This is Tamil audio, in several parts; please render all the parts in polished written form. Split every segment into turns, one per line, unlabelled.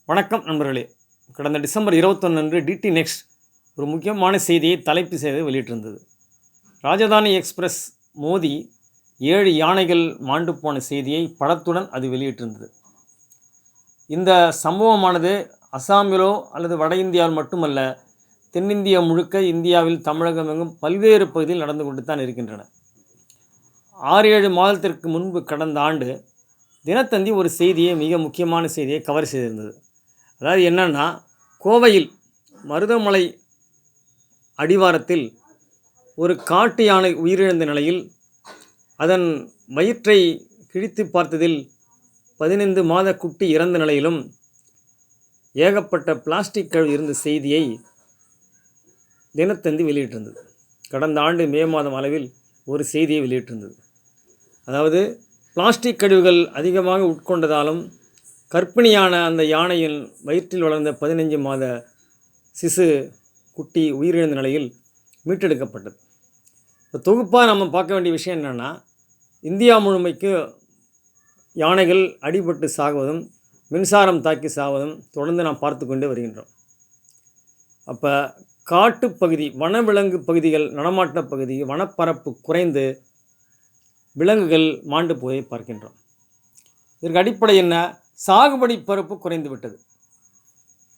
வணக்கம் நண்பர்களே. கடந்த டிசம்பர் 21 அன்று டிடி நெக்ஸ்ட் ஒரு முக்கியமான செய்தியை தலைப்பு செய்து வெளியிட்டிருந்தது. ராஜதானி எக்ஸ்பிரஸ் மோதி 7 யானைகள் மாண்டு போன செய்தியை படத்துடன் அது வெளியிட்டிருந்தது. இந்த சம்பவமானது அசாமிலோ அல்லது வட இந்தியாவில் மட்டுமல்ல, தென்னிந்தியா முழுக்க, இந்தியாவில் தமிழகம் எங்கும் பல்வேறு பகுதியில் நடந்து கொண்டு தான் இருக்கின்றன. 6-7 மாதத்திற்கு முன்பு கடந்த ஆண்டு தினத்தந்தி ஒரு செய்தியை, மிக முக்கியமான செய்தியை கவர் செய்திருந்தது. அதாவது என்னன்னா, கோவையில் மருதமலை அடிவாரத்தில் ஒரு காட்டு யானை உயிரிழந்த நிலையில் அதன் வயிற்றை கிழித்து பார்த்ததில் 15 மாத குட்டி இறந்த நிலையிலும் ஏகப்பட்ட பிளாஸ்டிக் கழிவு இருந்த செய்தியை தினத்தந்தி வெளியிட்டிருந்தது. கடந்த ஆண்டு மே மாதம் அளவில் ஒரு செய்தியை வெளியிட்டிருந்தது. அதாவது பிளாஸ்டிக் கழிவுகள் அதிகமாக உட்கொண்டதாலும் கர்ப்பிணியான அந்த யானையின் வயிற்றில் வளர்ந்த 15 மாத சிசு குட்டி உயிரிழந்த நிலையில் மீட்டெடுக்கப்பட்டது. இப்போ தொகுப்பாக நம்ம பார்க்க வேண்டிய விஷயம் என்னென்னா, இந்தியா முழுமைக்கு யானைகள் அடிபட்டு சாகுவதும் மின்சாரம் தாக்கி சாவதும் தொடர்ந்து நாம் பார்த்து கொண்டே வருகின்றோம். அப்போ காட்டுப்பகுதி, வனவிலங்கு பகுதிகள், நடமாட்ட பகுதி, வனப்பரப்பு குறைந்து விலங்குகள் மாண்டு போய் பார்க்கின்றோம். இதற்கு அடிப்படை என்ன? சாகுபடி பரப்பு குறைந்து விட்டது.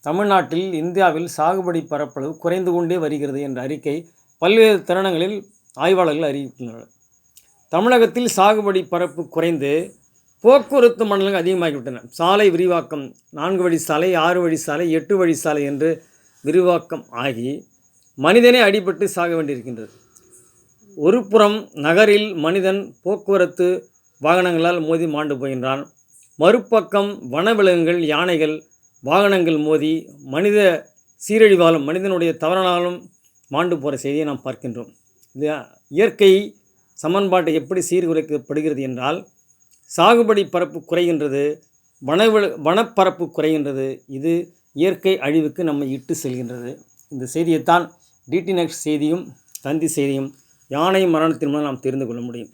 தமிழ்நாட்டில், இந்தியாவில் சாகுபடி பரப்பளவு குறைந்து கொண்டே வருகிறது என்ற அறிக்கை பல்வேறு தருணங்களில் ஆய்வாளர்கள் அறிவிக்கின்றனர். தமிழகத்தில் சாகுபடி பரப்பு குறைந்து போக்குவரத்து மண்டலங்கள் அதிகமாகிவிட்டன. சாலை விரிவாக்கம், 4 வழி சாலை, 6 வழி சாலை, 8 வழி சாலை என்று விரிவாக்கம் ஆகி மனிதனே அடிபட்டு சாக வேண்டியிருக்கின்றது. ஒரு புறம் நகரில் மனிதன் போக்குவரத்து வாகனங்களால் மோதி மாண்டு போகின்றான். மறுபக்கம் வனவிலங்குகள், யானைகள், வாகனங்கள் மோதி மனித சீரழிவாலும் மனிதனுடைய தவறானாலும் மாண்டு போகிற செய்தியை நாம் பார்க்கின்றோம். இது இயற்கை சமன்பாட்டை எப்படி சீர்குலைக்கப்படுகிறது என்றால், சாகுபடி பரப்பு குறைகின்றது, வனப்பரப்பு குறைகின்றது. இது இயற்கை அழிவுக்கு நம்மை இட்டு செல்கின்றது. இந்த செய்தியைத்தான் டிடி நெக்ஸ்ட் செய்தியும் தந்தி செய்தியும் யானை மரணத்தின் மூலம் நாம் தெரிந்து கொள்ள முடியும்.